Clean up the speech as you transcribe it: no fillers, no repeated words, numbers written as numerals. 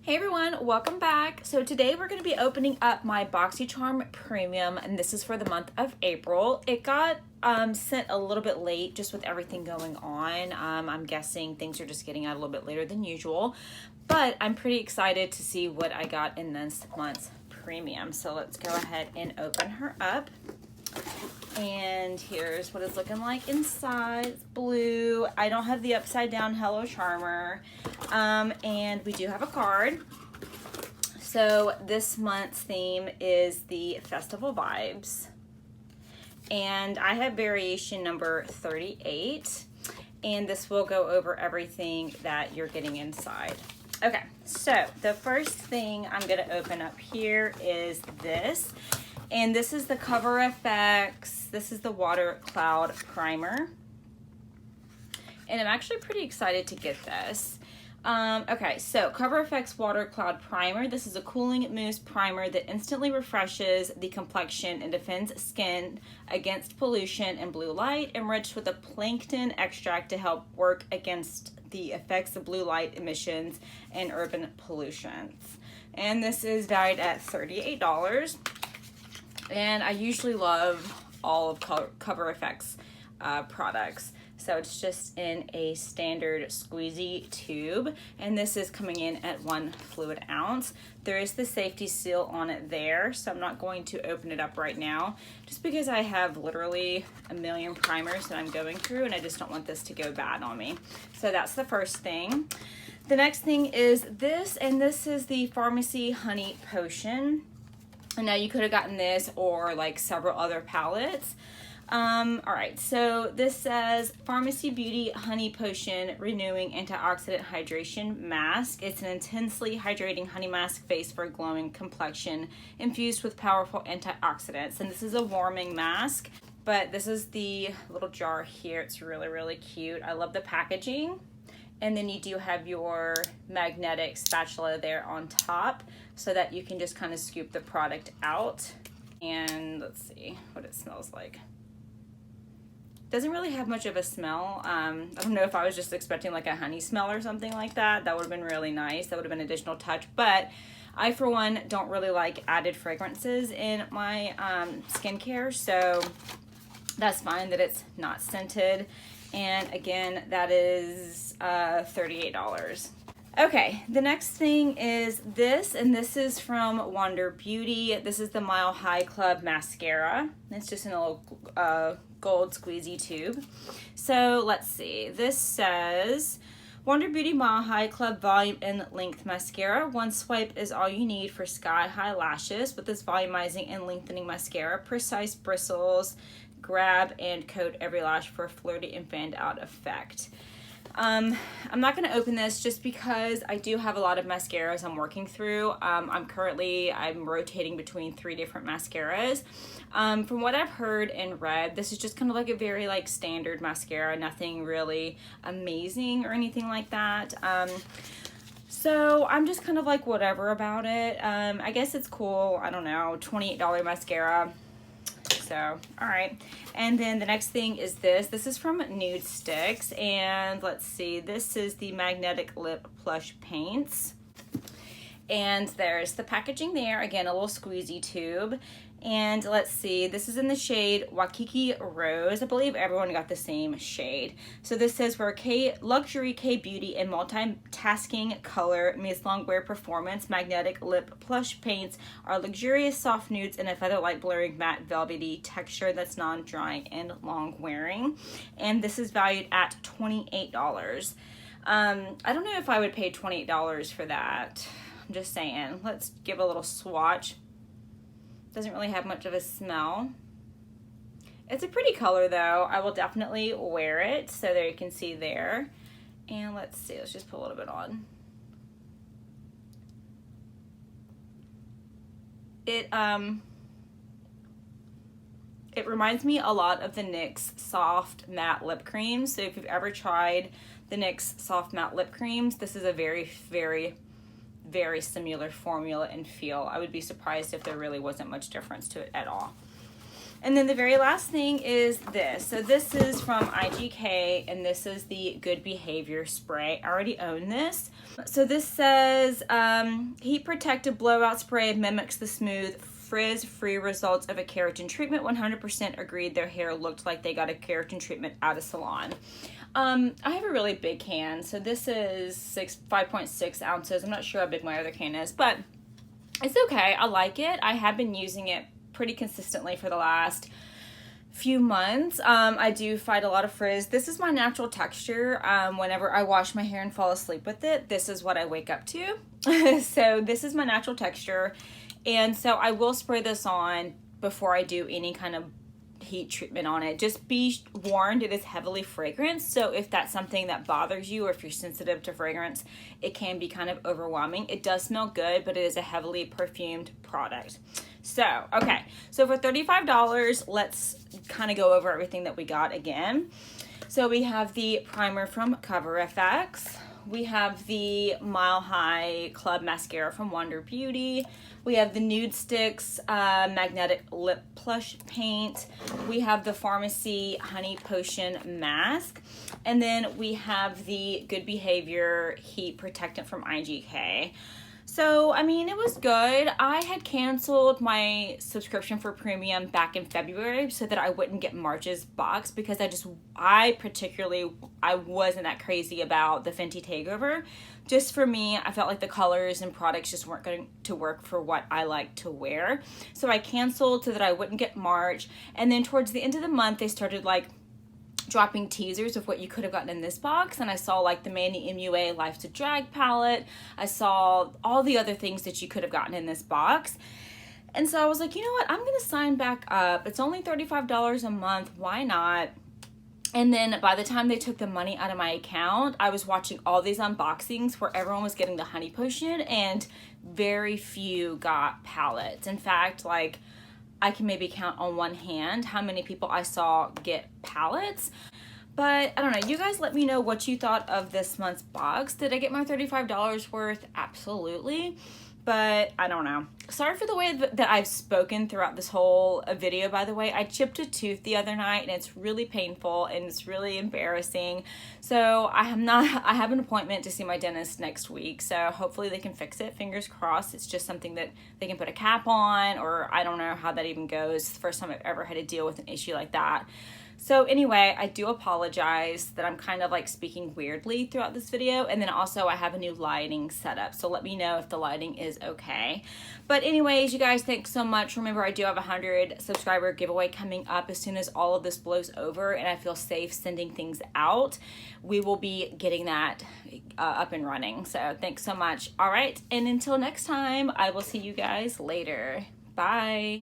Hey everyone, welcome back. So today we're going to be opening up my BoxyCharm Premium, and this is for the month of April. It got sent a little bit late just with everything going on. I'm guessing things are just getting out a little bit later than usual, but I'm pretty excited to see what I got in this month's Premium. So let's go ahead and open her up. And here's what it's looking like inside. It's blue. I don't have the upside down Hello Charmer. And we do have a card. So this month's theme is the Festival Vibes. And I have variation number 38. And this will go over everything that you're getting inside. Okay, so the first thing I'm going to open up here is this. And this is the Cover FX. This is the Water Cloud Primer. And I'm actually pretty excited to get this. Okay, so Cover FX Water Cloud Primer. This is a cooling mousse primer that instantly refreshes the complexion and defends skin against pollution and blue light, enriched with a plankton extract to help work against the effects of blue light emissions and urban pollutions. And this is valued at $38. And I usually love all of Cover FX products. So it's just in a standard squeezy tube. And this is coming in at 1 fluid ounce. There is the safety seal on it there. So I'm not going to open it up right now, just because I have literally a million primers that I'm going through and I just don't want this to go bad on me. So that's the first thing. The next thing is this, and this is the Pharmacy Honey Potion. And now you could have gotten this or like several other palettes. All right, so this says Pharmacy Beauty Honey Potion Renewing Antioxidant Hydration Mask. It's an intensely hydrating honey mask face for a glowing complexion infused with powerful antioxidants. And this is a warming mask, but this is the little jar here. It's really, really cute. I love the packaging. And then you do have your magnetic spatula there on top so that you can just kind of scoop the product out. And let's see what it smells like. Doesn't really have much of a smell. I don't know if I was just expecting like a honey smell or something like that. That would have been really nice. That would have been an additional touch. But I, for one, don't really like added fragrances in my skincare. So that's fine that it's not scented. And again, that is $38. Okay, the next thing is this, and this is from Wonder Beauty. This is the Mile High Club Mascara. It's just in a little gold squeezy tube. So let's see, this says Wonder Beauty Mile High Club Volume and Length Mascara. One swipe is all you need for sky-high lashes with this volumizing and lengthening mascara. Precise bristles, grab and coat every lash for a flirty and fanned out effect. I'm not going to open this just because I do have a lot of mascaras I'm working through. I'm rotating between 3 different mascaras. From what I've heard and read, this is just kind of like a very like standard mascara, nothing really amazing or anything like that. So I'm just kind of like whatever about it. I guess it's cool. I don't know, $28 mascara. So, all right. And then the next thing is this. This is from Nude Sticks. And let's see, this is the Magnetic Lip Plush Paints. And there's the packaging there. Again, a little squeezy tube. And let's see, this is in the shade Waikiki Rose. I believe everyone got the same shade. So this says for luxury K-beauty and multitasking color meets longwear performance, magnetic lip plush paints are luxurious soft nudes in a feather-light blurring matte velvety texture that's non-drying and long wearing. And this is valued at $28. I don't know if I would pay $28 for that. I'm just saying. Let's give a little swatch. Doesn't really have much of a smell. It's a pretty color though. I will definitely wear it. So there you can see there. And let's see, let's just put a little bit on. It reminds me a lot of the NYX Soft Matte Lip Creams. So if you've ever tried the NYX Soft Matte Lip Creams, this is a very, very very similar formula and feel. I would be surprised if there really wasn't much difference to it at all. And then the very last thing is this. So this is from IGK, and this is the Good Behavior Spray. I already own this. So this says, heat protected blowout spray mimics the smooth, frizz-free results of a keratin treatment. 100% agreed their hair looked like they got a keratin treatment at a salon. I have a really big can. So this is 5.6 ounces. I'm not sure how big my other can is, but it's okay. I like it. I have been using it pretty consistently for the last few months. I do fight a lot of frizz. This is my natural texture. Whenever I wash my hair and fall asleep with it, this is what I wake up to. So this is my natural texture. And so I will spray this on before I do any kind of heat treatment on it. Just be warned, it is heavily fragranced. So if that's something that bothers you, or if you're sensitive to fragrance, it can be kind of overwhelming. It does smell good, but it is a heavily perfumed product. So, okay. So for $35, let's kind of go over everything that we got again. So we have the primer from Cover FX. We have the Mile High Club Mascara from Wonder Beauty. We have the Nude Sticks Magnetic Lip Plush Paint. We have the Pharmacy Honey Potion Mask. And then we have the Good Behavior Heat Protectant from IGK. So, I mean, it was good. I had canceled my subscription for premium back in February so that I wouldn't get March's box, because I wasn't that crazy about the Fenty takeover. Just for me, I felt like the colors and products just weren't going to work for what I like to wear. So I canceled so that I wouldn't get March. And then towards the end of the month, they started like dropping teasers of what you could have gotten in this box, and I saw like the Mandy MUA Life to Drag palette. I saw all the other things that you could have gotten in this box, and so I was like, you know what, I'm gonna sign back up. It's only $35 a month, why not? And then by the time they took the money out of my account, I was watching all these unboxings where everyone was getting the honey potion and very few got palettes. In fact, like, I can maybe count on one hand how many people I saw get palettes. But I don't know, you guys let me know what you thought of this month's box. Did I get my $35 worth? Absolutely. But I don't know. Sorry for the way that I've spoken throughout this whole video, by the way. I chipped a tooth the other night and it's really painful and it's really embarrassing. So I have an appointment to see my dentist next week. So hopefully they can fix it. Fingers crossed. It's just something that they can put a cap on, or I don't know how that even goes. It's the first time I've ever had to deal with an issue like that. So anyway, I do apologize that I'm kind of like speaking weirdly throughout this video. And then also I have a new lighting setup. So let me know if the lighting is okay. But anyways, you guys, thanks so much. Remember, I do have a 100 subscriber giveaway coming up as soon as all of this blows over and I feel safe sending things out. We will be getting that up and running. So thanks so much. All right. And until next time, I will see you guys later. Bye.